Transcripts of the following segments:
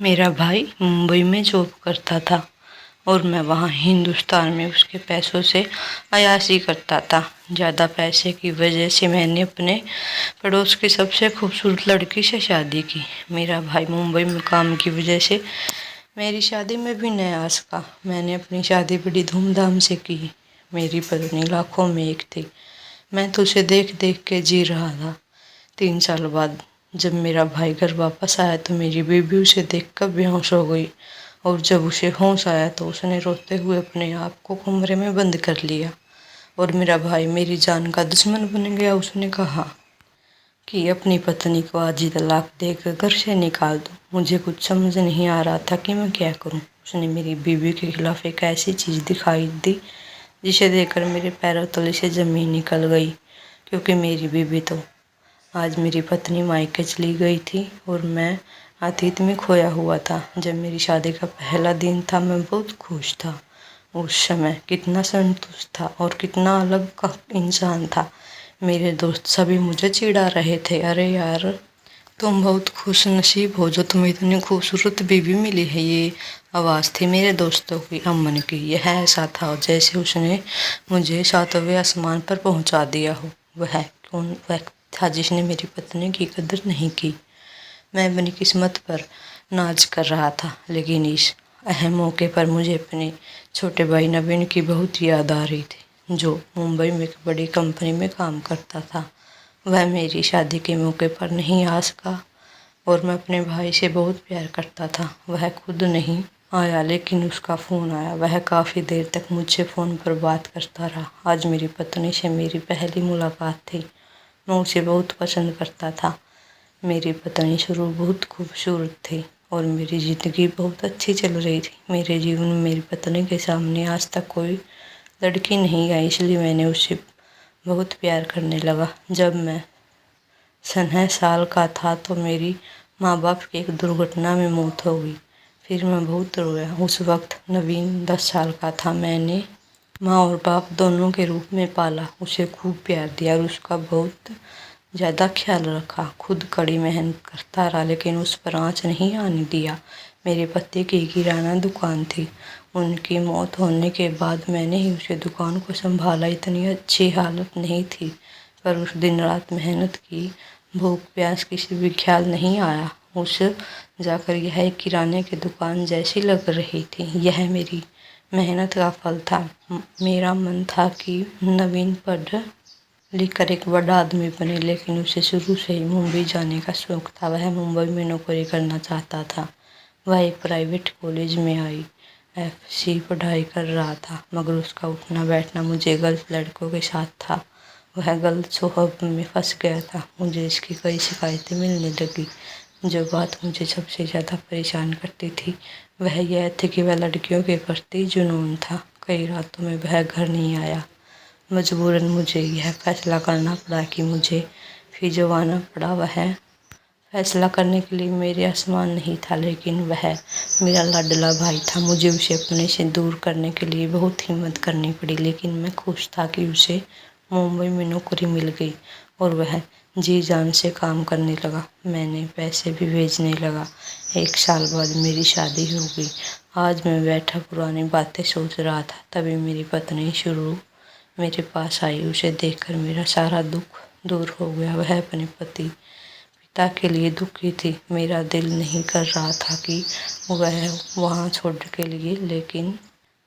मेरा भाई मुंबई में जॉब करता था और मैं वहाँ हिंदुस्तान में उसके पैसों से अय्याशी करता था। ज़्यादा पैसे की वजह से मैंने अपने पड़ोस की सबसे खूबसूरत लड़की से शादी की। मेरा भाई मुंबई में काम की वजह से मेरी शादी में भी नहीं आ सका। मैंने अपनी शादी बड़ी धूमधाम से की। मेरी पत्नी लाखों में एक थी। मैं तो उसे देख देख के जी रहा था। 3 साल बाद जब मेरा भाई घर वापस आया तो मेरी बीबी उसे देखकर बेहोश हो गई और जब उसे होश आया तो उसने रोते हुए अपने आप को कमरे में बंद कर लिया और मेरा भाई मेरी जान का दुश्मन बन गया। उसने कहा कि अपनी पत्नी को आज ही तलाक देकर घर से निकाल दो। मुझे कुछ समझ नहीं आ रहा था कि मैं क्या करूं। उसने मेरी बीवी के खिलाफ एक ऐसी चीज़ दिखाई दी जिसे देखकर मेरे पैरों तले से ज़मीन निकल गई, क्योंकि मेरी बीवी तो आज मेरी पत्नी मायके चली गई थी और मैं अतीत में खोया हुआ था। जब मेरी शादी का पहला दिन था मैं बहुत खुश था। उस समय कितना संतुष्ट था और कितना अलग का इंसान था। मेरे दोस्त सभी मुझे चिढ़ा रहे थे, अरे यार तुम बहुत खुश नसीब हो जो तुम्हें इतनी खूबसूरत बीवी मिली है। ये आवाज़ थी मेरे दोस्तों की, अमन की। यह ऐसा था जैसे उसने मुझे सातवें आसमान पर पहुंचा दिया हो। वह कौन व्यक्ति था जिसने मेरी पत्नी की कदर नहीं की। मैं अपनी किस्मत पर नाज कर रहा था, लेकिन इस अहम मौके पर मुझे अपने छोटे भाई नवीन की बहुत याद आ रही थी, जो मुंबई में एक बड़ी कंपनी में काम करता था। वह मेरी शादी के मौके पर नहीं आ सका और मैं अपने भाई से बहुत प्यार करता था। वह खुद नहीं आया, लेकिन उसका फ़ोन आया। वह काफ़ी देर तक मुझसे फ़ोन पर बात करता रहा। आज मेरी पत्नी से मेरी पहली मुलाकात थी। मैं उसे बहुत पसंद करता था। मेरी पत्नी शुरू बहुत खूबसूरत थी और मेरी ज़िंदगी बहुत अच्छी चल रही थी। मेरे जीवन में मेरी पत्नी के सामने आज तक कोई लड़की नहीं आई, इसलिए मैंने उससे बहुत प्यार करने लगा। जब मैं 16 साल का था तो मेरी माँ बाप की एक दुर्घटना में मौत हो गई। फिर मैं बहुत रोया। उस वक्त नवीन 10 साल का था। मैंने माँ और बाप दोनों के रूप में पाला, उसे खूब प्यार दिया और उसका बहुत ज़्यादा ख्याल रखा। खुद कड़ी मेहनत करता रहा, लेकिन उस पर आँच नहीं आने दिया। मेरे पति की किराना दुकान थी। उनकी मौत होने के बाद मैंने ही उसे दुकान को संभाला। इतनी अच्छी हालत नहीं थी, पर उस दिन रात मेहनत की। भूख प्यास किसी भी ख्याल नहीं आया। उस जाकर यह किराने की दुकान जैसी लग रही थी। यह मेरी मेहनत का फल था। मेरा मन था कि नवीन पढ़ लिख कर एक बड़ा आदमी बने, लेकिन उसे शुरू से ही मुंबई जाने का शौक था। वह मुंबई में नौकरी करना चाहता था। वह एक प्राइवेट कॉलेज में IFC पढ़ाई कर रहा था, मगर उसका उठना बैठना मुझे गलत लड़कों के साथ था। वह गलत सोहब में फंस गया था। मुझे इसकी कई शिकायतें मिलने लगी। जो बात मुझे सबसे ज़्यादा परेशान करती थी वह यह थी कि वह लड़कियों के प्रति जुनून था। कई रातों में वह घर नहीं आया। मजबूरन मुझे यह फैसला करना पड़ा कि मुझे फिर जो आना पड़ा। वह फैसला करने के लिए मेरे आसमान नहीं था, लेकिन वह मेरा लाडला भाई था। मुझे उसे अपने से दूर करने के लिए बहुत हिम्मत करनी पड़ी, लेकिन मैं खुश था कि उसे मुंबई में नौकरी मिल गई और वह जी जान से काम करने लगा। मैंने पैसे भी भेजने लगा। 1 साल बाद मेरी शादी हो गई। आज मैं बैठा पुरानी बातें सोच रहा था, तभी मेरी पत्नी शुरू मेरे पास आई। उसे देखकर मेरा सारा दुख दूर हो गया। वह अपने पिता के लिए दुखी थी। मेरा दिल नहीं कर रहा था कि वह वहाँ छोड़ के लिए, लेकिन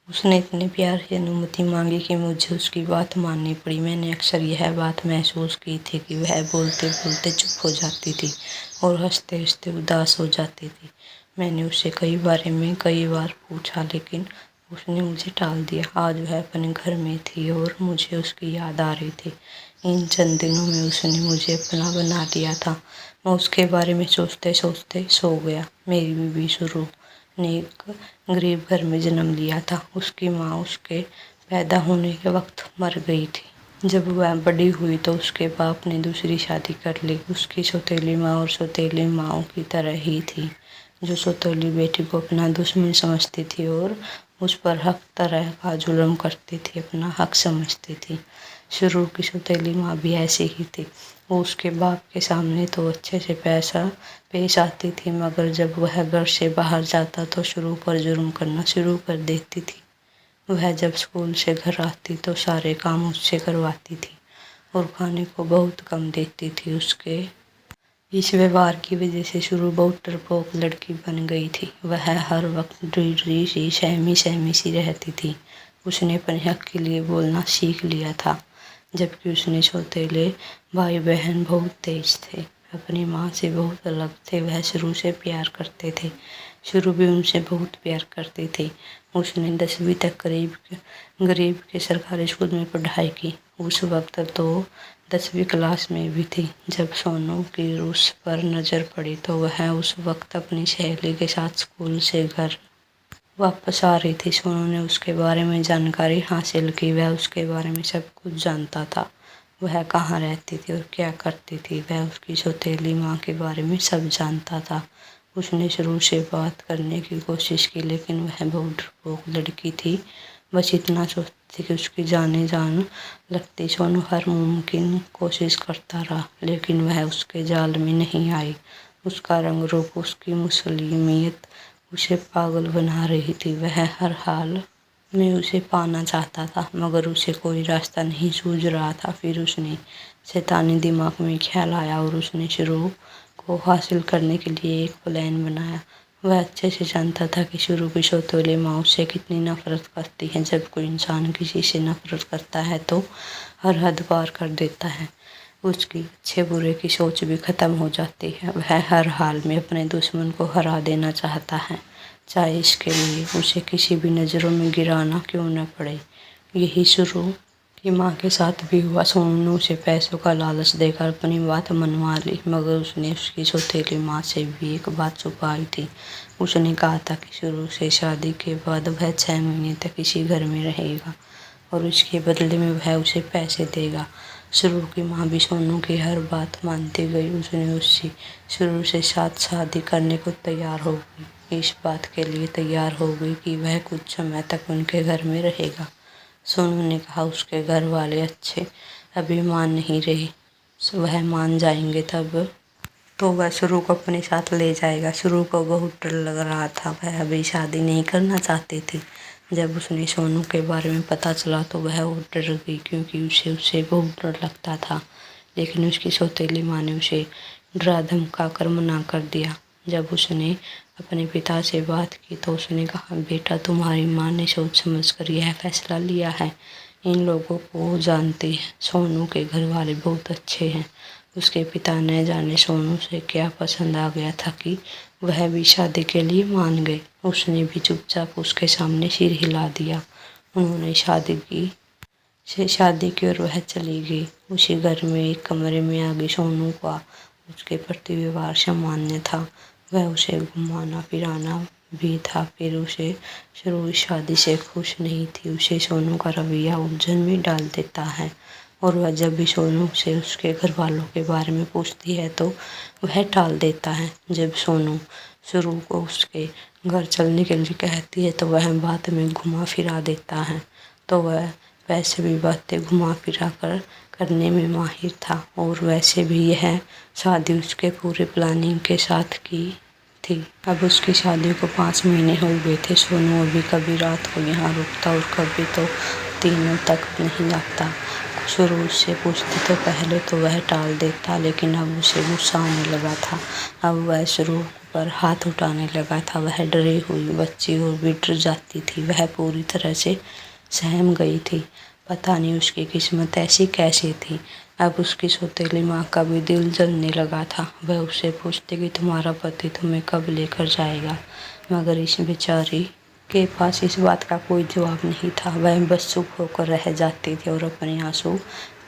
उसने इतने प्यार से अनुमति मांगी कि मुझे उसकी बात माननी पड़ी। मैंने अक्सर यह बात महसूस की थी कि वह बोलते बोलते चुप हो जाती थी और हंसते हंसते उदास हो जाती थी। मैंने उससे कई बार पूछा, लेकिन उसने मुझे टाल दिया। आज वह अपने घर में थी और मुझे उसकी याद आ रही थी। इन चंद दिनों में उसने मुझे अपना बना लिया था। मैं उसके बारे में सोचते सोचते सो गया। मेरी बीवी शुरू ने एक गरीब घर में जन्म लिया था। उसकी माँ उसके पैदा होने के वक्त मर गई थी। जब वह बड़ी हुई तो उसके बाप ने दूसरी शादी कर ली। उसकी सौतेली माँ और सौतेली माँओं की तरह ही थी, जो सौतेली बेटी को अपना दुश्मन समझती थी और उस पर हर तरह का जुल्म करती थी, अपना हक समझती थी। शुरू की सौतेली माँ भी ऐसी ही थी। वो उसके बाप के सामने तो अच्छे से पैसा पेश आती थी, मगर जब वह घर से बाहर जाता तो शुरू पर जुर्म करना शुरू कर देती थी। वह जब स्कूल से घर आती तो सारे काम उससे करवाती थी और खाने को बहुत कम देती थी। उसके इस व्यवहार की वजह से शुरू बहुत डरपोक लड़की बन गई थी। वह हर वक्त डरी सी सहमी सी रहती थी। उसने अपने हक के लिए बोलना सीख लिया था, जबकि उसने सौतेले भाई बहन बहुत तेज थे, अपनी माँ से बहुत अलग थे। वह शुरू से प्यार करते थे, शुरू भी उनसे बहुत प्यार करती थी। उसने 10वीं तक गरीब के सरकारी स्कूल में पढ़ाई की। उस वक्त तो 10वीं क्लास में भी थी जब सोनू की उस पर नज़र पड़ी, तो वह उस वक्त अपनी सहेली के साथ स्कूल से घर वापस आ रही थी। सोनू ने उसके बारे में जानकारी हासिल की। वह उसके बारे में सब कुछ जानता था। वह कहाँ रहती थी और क्या करती थी। वह उसकी सौतेली माँ के बारे में सब जानता था। उसने शुरू से बात करने की कोशिश की, लेकिन वह बहुत डरपोक लड़की थी। बस इतना सोचती थी कि उसकी जाने जान लगती। सोनू हर मुमकिन कोशिश करता रहा, लेकिन वह उसके जाल में नहीं आई। उसका रंग रूप, उसकी मुसलिमियत उसे पागल बना रही थी। वह हर हाल में उसे पाना चाहता था, मगर उसे कोई रास्ता नहीं सूझ रहा था। फिर उसने शैतानी दिमाग में ख्याल आया और उसने शुरू को हासिल करने के लिए एक प्लान बनाया। वह अच्छे से जानता था कि शुरू की सौतेली माँ उससे कितनी नफरत करती है। जब कोई इंसान किसी से नफरत करता है तो हर हद पार कर देता है। उसकी अच्छे बुरे की सोच भी खत्म हो जाती है। वह हर हाल में अपने दुश्मन को हरा देना चाहता है, चाहे इसके लिए उसे किसी भी नज़रों में गिराना क्यों न पड़े। यही शुरू की माँ के साथ भी हुआ। सोनू ने उसे पैसों का लालच देकर अपनी बात मनवा ली, मगर उसने उसकी सौतेली माँ से भी एक बात छुपाई थी। उसने कहा था कि शुरू से शादी के बाद वह 6 महीने तक इसी घर में रहेगा और उसके बदले में वह उसे पैसे देगा। शुरू की माँ भी सोनू की हर बात मानती गई। उसने उससे शुरू से साथ शादी करने को तैयार हो गई। इस बात के लिए तैयार हो गई कि वह कुछ समय तक उनके घर में रहेगा। सोनू ने कहा उसके घर वाले अच्छे अभी मान नहीं रहे, वह मान जाएंगे तब तो वह शुरू को अपने साथ ले जाएगा। शुरू को बहुत डर लग रहा था। वह अभी शादी नहीं करना चाहती थी। जब उसने सोनू के बारे में पता चला तो वह और डर गई, क्योंकि उसे उससे बहुत डर लगता था। लेकिन उसकी सौतेली माँ ने उसे डरा धमका कर मना कर दिया। जब उसने अपने पिता से बात की तो उसने कहा, बेटा तुम्हारी माँ ने सोच समझ कर यह फैसला लिया है। इन लोगों को जानती है, सोनू के घर वाले बहुत अच्छे हैं। उसके पिता न जाने सोनू से क्या पसंद आ गया था कि वह भी शादी के लिए मान गए। उसने भी चुपचाप उसके सामने सिर हिला दिया। उन्होंने शादी की और वह चली गई। उसी घर में एक कमरे में आ गई। सोनू का उसके प्रति व्यवहार सामान्य था। वह उसे घुमाना फिराना भी था। फिर उसे शुरू शादी से खुश नहीं थी। उसे सोनू का रवैया उलझन में डाल देता है और वह जब भी सोनू से उसके घर वालों के बारे में पूछती है तो वह टाल देता है। जब सोनू शुरू को उसके घर चलने के लिए कहती है तो वह बात में घुमा फिरा देता है। तो वह वैसे भी बातें घुमा फिरा कर करने में माहिर था और वैसे भी यह शादी उसके पूरे प्लानिंग के साथ की थी। अब उसकी शादी को 5 महीने हो गए थे। सोनू अभी कभी रात को यहाँ रुकता और कभी तो दिनों तक नहीं आता। शुरू उससे पूछती तो पहले तो वह टाल देता, लेकिन अब उसे गुस्सा आने लगा था। अब वह शुरू पर हाथ उठाने लगा था। वह डरी हुई बच्ची और भी डर जाती थी। वह पूरी तरह से सहम गई थी। पता नहीं उसकी किस्मत ऐसी कैसी थी। अब उसकी सौतेली माँ का भी दिल जलने लगा था। वह उससे पूछती कि तुम्हारा पति तुम्हें कब लेकर जाएगा, मगर इस बेचारी के पास इस बात का कोई जवाब नहीं था। वह बस चुप होकर रह जाती थी और अपने आंसू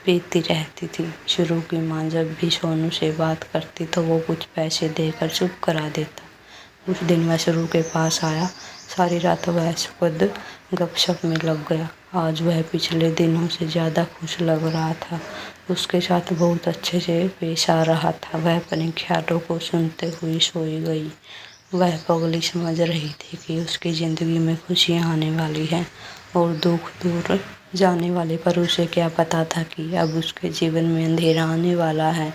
पीती रहती थी। शुरू की माँ जब भी सोनू से बात करती तो वो कुछ पैसे देकर चुप करा देता। उस दिन वह शुरू के पास आया। सारी रात वह खुद गपशप में लग गया। आज वह पिछले दिनों से ज़्यादा खुश लग रहा था। उसके साथ बहुत अच्छे से पेश आ रहा था। वह अपने ख्यालों को सुनते हुए सोई गई। वह पगली समझ रही थी कि उसकी ज़िंदगी में खुशियाँ आने वाली हैं और दुख दूर जाने वाले पर उसे क्या पता था कि अब उसके जीवन में अंधेरा आने वाला है।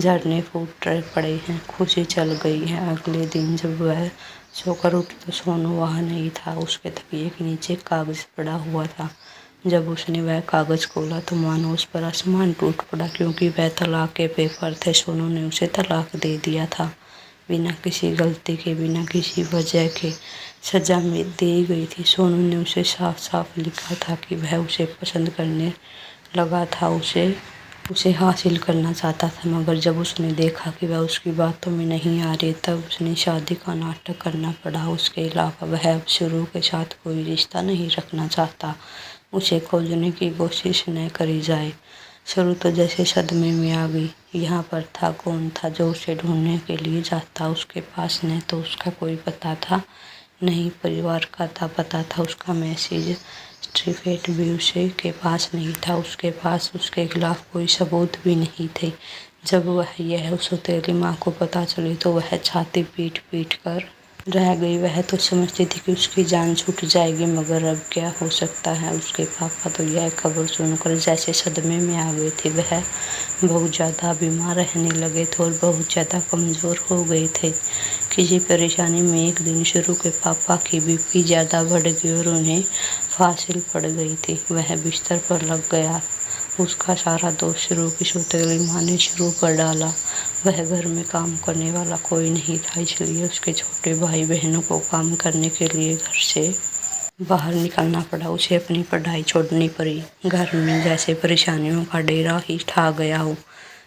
झरने फूट पड़े हैं, खुशी चल गई है। अगले दिन जब वह सोकर उठी तो सोनू वहाँ नहीं था। उसके तकिए के नीचे कागज पड़ा हुआ था। जब उसने वह कागज खोला तो मानो उस पर आसमान टूट पड़ा, क्योंकि वह तलाक के पेपर थे। सोनू ने उसे तलाक दे दिया था, बिना किसी गलती के, बिना किसी वजह के सजा में दी गई थी। सोनू ने उसे साफ साफ लिखा था कि वह उसे पसंद करने लगा था, उसे हासिल करना चाहता था। मगर जब उसने देखा कि वह उसकी बातों में नहीं आ रही, तब उसने शादी का नाटक करना पड़ा। उसके अलावा वह अब शुरू के साथ कोई रिश्ता नहीं रखना चाहता। उसे खोजने की कोशिश न करी जाए। शुरू तो जैसे सदमे में आ गई। यहाँ पर था कौन था जो उसे ढूंढने के लिए जाता। उसके पास न तो उसका कोई पता था, नहीं परिवार का था पता था। उसका मैसेज सर्टिफिकेट भी उसे के पास नहीं था। उसके पास उसके खिलाफ कोई सबूत भी नहीं थे। जब वह यह सौतेली माँ को पता चली तो वह छाती पीट पीट कर रह गई। वह तो समझती थी कि उसकी जान छूट जाएगी, मगर अब क्या हो सकता है। उसके पापा तो यह खबर सुनकर जैसे सदमे में आ गए थे। वह बहुत ज़्यादा बीमार रहने लगे थे और बहुत ज़्यादा कमज़ोर हो गए थे। किसी परेशानी में एक दिन शुरू के पापा की बीपी ज़्यादा बढ़ गई और उन्हें फांसी पड़ गई थी। वह बिस्तर पर लग गया। उसका सारा दोष शुरू की सौतेली माँ ने शुरू पर डाला। वह घर में काम करने वाला कोई नहीं था, इसलिए उसके छोटे भाई बहनों को काम करने के लिए घर से बाहर निकलना पड़ा। उसे अपनी पढ़ाई छोड़नी पड़ी। घर में जैसे परेशानियों का डेरा ही ठा गया हो।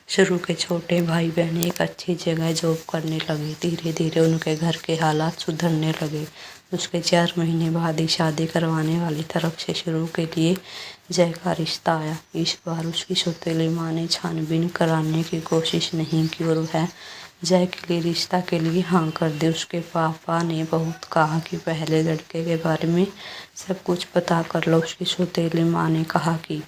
शुरू के छोटे भाई बहन एक अच्छी जगह जॉब करने लगे। धीरे धीरे उनके घर के हालात सुधरने लगे। उसके 4 महीने बाद ही शादी करवाने वाली तरफ से शुरू के लिए जय का रिश्ता आया। इस बार उसकी सौतेली माँ ने छानबीन कराने की कोशिश नहीं की और वह जय के लिए रिश्ता के लिए हाँ कर दी। उसके पापा ने बहुत कहा कि पहले लड़के के बारे में सब कुछ पता कर लो। उसकी सौतेली माँ ने कहा कि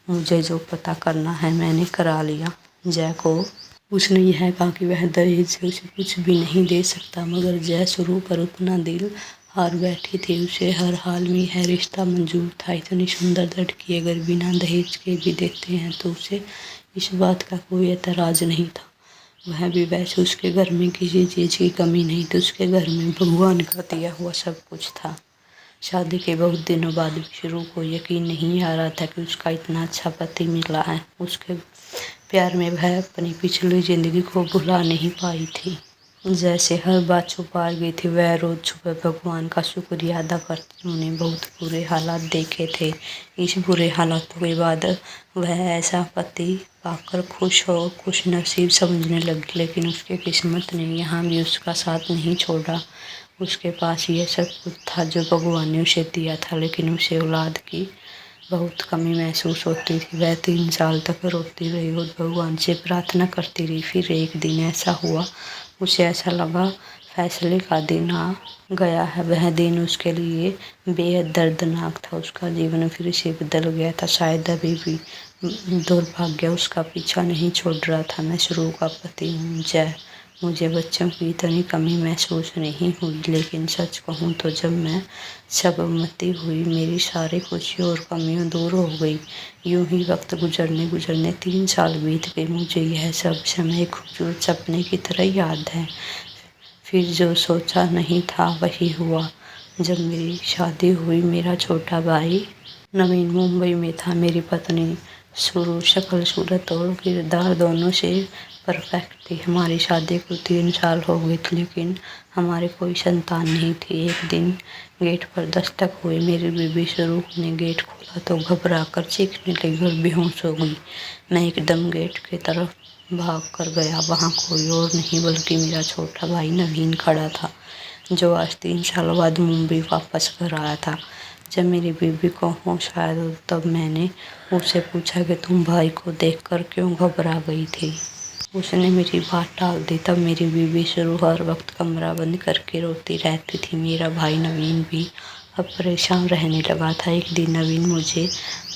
मुझे जो पता करना है मैंने करा लिया। जय को उसने यह कहा कि वह दहेज से उसे कुछ भी नहीं दे सकता, मगर जय शुरू पर उतना दिल हार बैठी थी। उसे हर हाल में यह रिश्ता मंजूर था। इतनी सुंदर लड़की अगर बिना दहेज के भी देते हैं तो उसे इस बात का कोई एतराज़ नहीं था। वह भी वैसे उसके घर में किसी चीज़ की कमी नहीं थी। उसके घर में भगवान का दिया हुआ सब कुछ था। शादी के बहुत दिनों बाद भी शुरू को यकीन नहीं आ रहा था कि उसका इतना अच्छा पति मिला है। उसके प्यार में वह अपनी पिछली ज़िंदगी को भुला नहीं पाई थी। जैसे हर बात छुपा गई थी, वह रोज़ सुबह भगवान का शुक्रिया अदा करती। उन्होंने बहुत बुरे हालात देखे थे। इस बुरे हालातों के बाद वह ऐसा पति पाकर खुश नसीब समझने लगी। लेकिन उसकी किस्मत ने यहाँ भी उसका साथ नहीं छोड़ा। उसके पास ये सब कुछ था जो भगवान ने उसे दिया था, लेकिन उसे औलाद की बहुत कमी महसूस होती थी। वह 3 साल तक रोती रही और भगवान से प्रार्थना करती रही। फिर एक दिन ऐसा हुआ, उसे ऐसा लगा फैसले का दिन आ गया है। वह दिन उसके लिए बेहद दर्दनाक था। उसका जीवन फिर से बदल गया था। शायद अभी भी दुर्भाग्य उसका पीछा नहीं छोड़ रहा था। मैं शुरू का पति हूँ जय। मुझे बच्चों की इतनी कमी महसूस नहीं हुई, लेकिन सच कहूँ तो जब मैं सबमती हुई मेरी सारी खुशियों और कमियाँ दूर हो गई। यूं ही वक्त गुजरने 3 साल बीत गए। मुझे यह सब समय खूबसूरत सपने की तरह याद है। फिर जो सोचा नहीं था वही हुआ। जब मेरी शादी हुई, मेरा छोटा भाई नवीन मुंबई में था। मेरी पत्नी शुरू शक्ल सूरत और किरदार दोनों से परफेक्ट थी। हमारी शादी को 3 साल हो गए थे, लेकिन हमारे कोई संतान नहीं थी। एक दिन गेट पर दस्तक हुई। मेरी बीबी शुरू ने गेट खोला तो घबरा कर चीखने लगी और बेहोश हो गई। मैं एकदम गेट की तरफ भाग कर गया। वहाँ कोई और नहीं बल्कि मेरा छोटा भाई नवीन खड़ा था, जो आज 3 साल बाद मुंबई वापस घर आया था। जब मेरी बीबी को होश आया तब मैंने उससे पूछा कि तुम भाई को देखकर क्यों घबरा गई थी। उसने मेरी बात टाल दी। तब मेरी बीबी शुरू हर वक्त कमरा बंद करके रोती रहती थी। मेरा भाई नवीन भी अब परेशान रहने लगा था। एक दिन नवीन मुझे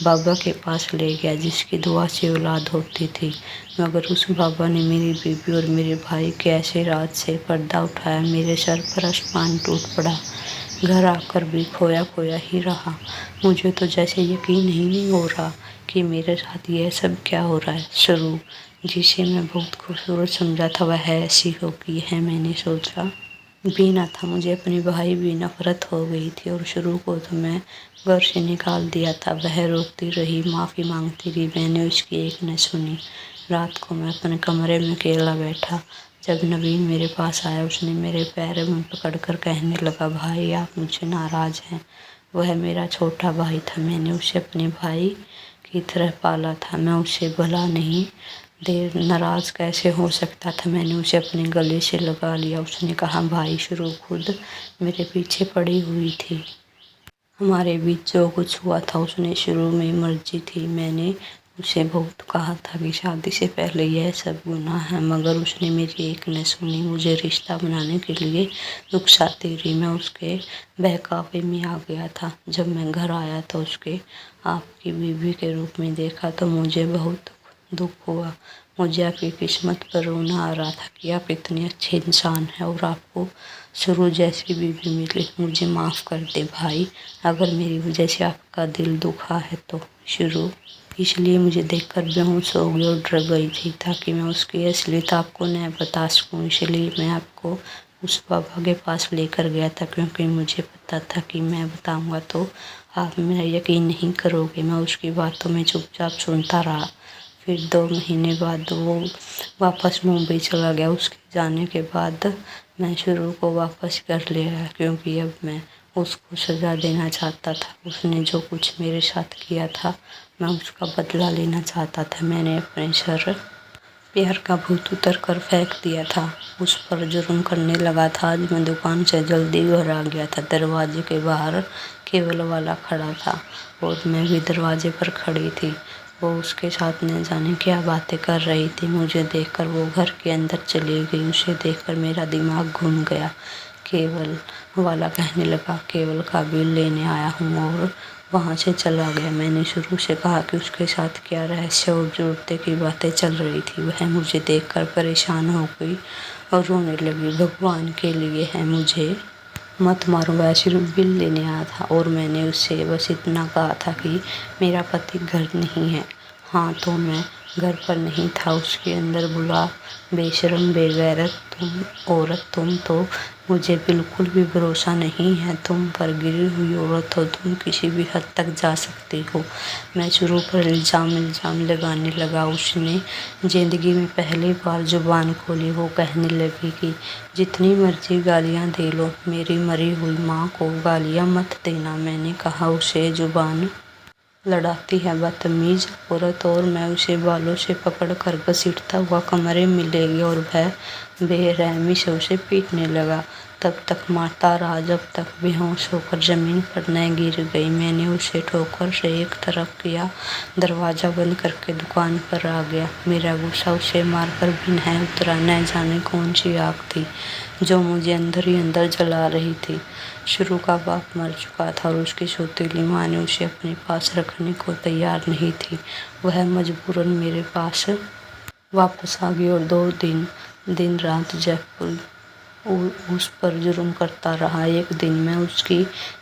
बाबा के पास ले गया, जिसकी दुआ से औलाद होती थी। मगर उस बाबा ने मेरी बीबी और मेरे भाई के ऐसे रात से पर्दा उठाया, मेरे सर पर आसमान टूट पड़ा। घर आकर भी खोया खोया ही रहा। मुझे तो जैसे यकीन ही नहीं हो रहा कि मेरे साथ यह सब क्या हो रहा है। शुरू, जिसे मैं बहुत खूबसूरत समझा था, वह ऐसी होगी है मैंने सोचा भी ना था। मुझे अपने भाई भी नफरत हो गई थी और शुरू को तो मैं घर से निकाल दिया था। वह रोती रही, माफ़ी मांगती रही, मैंने उसकी एक न सुनी। रात को मैं अपने कमरे में अकेला बैठा। जब नवीन मेरे पास आया, उसने मेरे पैर में पकड़कर कहने लगा, भाई आप मुझसे नाराज़ हैं। वह मेरा छोटा भाई था, मैंने उसे अपने भाई की तरह पाला था। मैं उसे भला नहीं देर नाराज़ कैसे हो सकता था। मैंने उसे अपने गले से लगा लिया। उसने कहा, भाई शुरू खुद मेरे पीछे पड़ी हुई थी। हमारे बीच जो कुछ हुआ था उसने शुरू में मर्जी थी। मैंने उसे बहुत कहा था कि शादी से पहले यह सब गुनाह है, मगर उसने मेरी एक न सुनी। मुझे रिश्ता बनाने के लिए उकसाती रही। मैं उसके बहकावे में आ गया था। जब मैं घर आया तो उसके आपकी बीवी के रूप में देखा तो मुझे बहुत दुख हुआ। मुझे आपकी किस्मत पर रोना आ रहा था कि आप इतने अच्छे इंसान हैं और आपको शुरू जैसी बीवी मिली। मुझे माफ़ कर दे भाई, अगर मेरी वजह से आपका दिल दुखा है तो। शुरू, इसलिए मुझे देखकर बेहोश हो गई और डर गई थी ताकि मैं उसकी असलियत आपको न बता सकूं। इसलिए मैं आपको उस बाबा के पास लेकर गया था, क्योंकि मुझे पता था कि मैं बताऊंगा तो आप मेरा यकीन नहीं करोगे। मैं उसकी बातों में चुपचाप सुनता रहा। फिर 2 महीने बाद वो वापस मुंबई चला गया। उसके जाने के बाद मैं शुरू को वापस कर ले आया, क्योंकि अब मैं उसको सज़ा देना चाहता था। उसने जो कुछ मेरे साथ किया था, मैं उसका बदला लेना चाहता था। मैंने अपने सर प्यार का भूत उतर कर फेंक दिया था। उस पर जुर्म करने लगा था। आज मैं दुकान से जल्दी घर आ गया था। दरवाजे के बाहर केवल वाला खड़ा था और मैं भी दरवाजे पर खड़ी थी। वो उसके साथ न जाने क्या बातें कर रही थी। मुझे देखकर वो घर के अंदर चली गई। उसे देखकर मेरा दिमाग घूम गया। केवल वाला कहने लगा, केवल का बिल लेने आया हूँ, और वहाँ से चला गया। मैंने शुरू से कहा कि उसके साथ क्या रहस्य और ज़रूरतें की बातें चल रही थी। वह मुझे देखकर परेशान हो गई और रोने लगी। भगवान के लिए है, मुझे मत मारो, वह सिर्फ बिल लेने आया था। और मैंने उससे बस इतना कहा था कि मेरा पति घर नहीं है। हाँ, तो मैं घर पर नहीं था। उसके अंदर बुला, बेशर्म बेगैरत तुम औरत, तुम तो मुझे बिल्कुल भी भरोसा नहीं है। तुम पर गिरी हुई औरत हो, तुम किसी भी हद तक जा सकती हो। मैं शुरू पर इल्ज़ाम लगाने लगा। उसने ज़िंदगी में पहली बार जुबान खोली। वो कहने लगी कि जितनी मर्जी गालियाँ दे लो, मेरी मरी हुई माँ को गालियाँ मत देना। मैंने कहा, उसे जुबान लड़ाती है बदतमीज औरत। और मैं उसे बालों से पकड़ कर घसीटता हुआ कमरे में ले गया और वह बेरहमी से उसे पीटने लगा। तब तक मारता रहा जब तक बेहोश होकर ज़मीन पर न गिर गई। मैंने उसे ठोकर से एक तरफ किया, दरवाज़ा बंद करके दुकान पर आ गया। मेरा गुस्सा उसे मारकर भी न उतरा। न जाने कौन सी आग थी जो मुझे अंदर ही अंदर जला रही थी। शुरू का बाप मर चुका था और उसकी सौतेली माँ ने उसे अपने पास रखने को तैयार नहीं थी। वह मजबूरन मेरे पास वापस आ गई और 2 दिन रात जयपुर उस पर जुर्म करता रहा। एक दिन मैं उसकी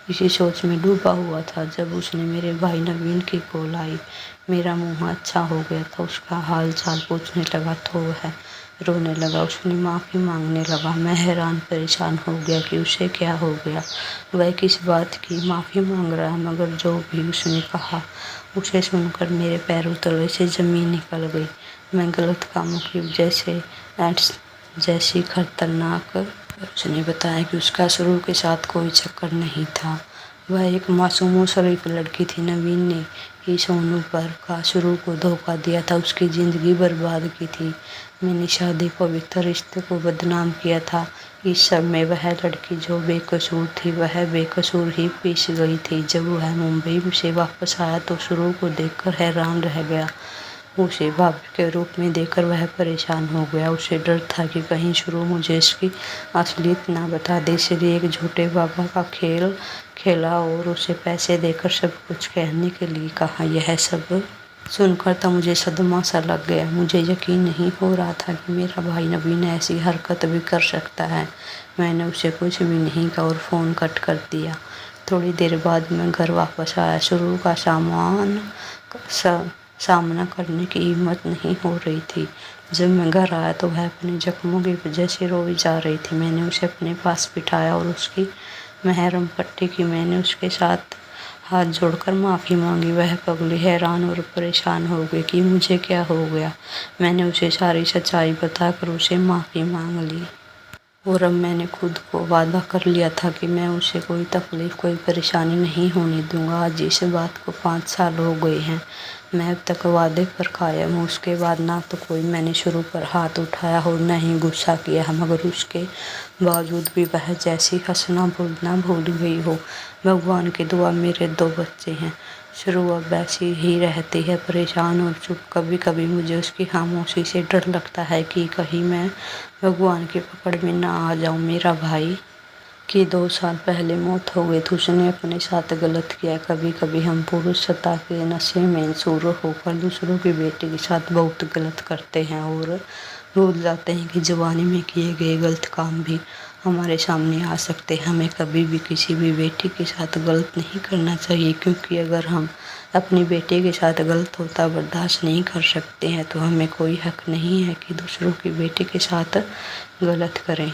इसी सोच में डूबा हुआ था जब उसने मेरे भाई नवीन की कॉल आई। मेरा मुंह अच्छा हो गया था। उसका हाल चाल पूछने लगा तो वह रोने लगा। उसने माफ़ी मांगने लगा। मैं हैरान परेशान हो गया कि उसे क्या हो गया। वह किस बात की माफ़ी मांग रहा है, मगर जो भी उसने कहा उसे सुनकर मेरे पैरों तले से ज़मीन निकल गई। मैं गलत कामों की वजह से एड्स जैसी खतरनाक। उसने बताया कि उसका शुरू के साथ कोई चक्कर नहीं था। वह एक मासूम और शरीफ लड़की थी। नवीन ने ही सोनू पर का शुरू को धोखा दिया था, उसकी ज़िंदगी बर्बाद की थी। मैंने शादी पवित्र रिश्ते को बदनाम किया था। इस सब में वह लड़की जो बेकसूर थी, वह बेकसूर ही पिस गई थी। जब वह मुंबई से वापस आया तो शुरू को देखकर हैरान रह गया। उसे भाभी के रूप में देखकर वह परेशान हो गया। उसे डर था कि कहीं शुरू मुझे इसकी असलियत ना बता दे, इसलिए एक झूठे बाबा का खेल खेला और उसे पैसे देकर सब कुछ कहने के लिए कहा। यह सब सुनकर तो मुझे सदमा सा लग गया। मुझे यकीन नहीं हो रहा था कि मेरा भाई नवीन ऐसी हरकत भी कर सकता है। मैंने उसे कुछ भी नहीं कहा और फ़ोन कट कर दिया। थोड़ी देर बाद मैं घर वापस आया। शुरू का सामना करने की हिम्मत नहीं हो रही थी। जब मैं घर आया तो वह अपने जख्मों की वजह से रोई जा रही थी। मैंने उसे अपने पास बिठाया और उसकी महरम पट्टी की। मैंने उसके साथ हाथ जोड़कर माफ़ी मांगी। वह पगली हैरान और परेशान हो गई कि मुझे क्या हो गया। मैंने उसे सारी सच्चाई बताकर उसे माफ़ी मांग ली और अब मैंने खुद को वादा कर लिया था कि मैं उसे कोई तकलीफ़, कोई परेशानी नहीं होने दूंगा। आज इस बात को 5 साल हो गए हैं। मैं अब तक वादे पर कायम हूँ। उसके बाद ना तो कोई मैंने शुरू पर हाथ उठाया और न ही गुस्सा किया, मगर उसके बावजूद भी वह जैसी हंसना बोलना भूल गई हो। भगवान की दुआ, मेरे 2 बच्चे हैं। शुरू अब वैसी ही रहती है, परेशान और चुप। कभी कभी मुझे उसकी खामोशी से डर लगता है कि कहीं मैं भगवान की पकड़ में ना आ जाऊं। मेरा भाई की 2 साल पहले मौत हो गई थी। उसने अपने साथ गलत किया। कभी कभी हम पुरुष सत्ता के नशे में सूर होकर दूसरों की बेटी के साथ बहुत गलत करते हैं और भूल जाते हैं कि जवानी में किए गए गलत काम भी हमारे सामने आ सकते हैं। हमें कभी भी किसी भी बेटी के साथ गलत नहीं करना चाहिए, क्योंकि अगर हम अपनी बेटी के साथ गलत होता बर्दाश्त नहीं कर सकते हैं तो हमें कोई हक नहीं है कि दूसरों की बेटी के साथ गलत करें।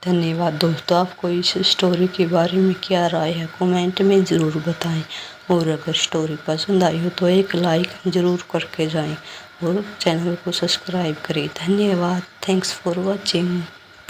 धन्यवाद दोस्तों। आपको इस स्टोरी के बारे में क्या राय है, कमेंट में ज़रूर बताएं। और अगर स्टोरी पसंद आई हो तो एक लाइक ज़रूर करके जाएं और चैनल को सब्सक्राइब करें। धन्यवाद। Thanks for watching.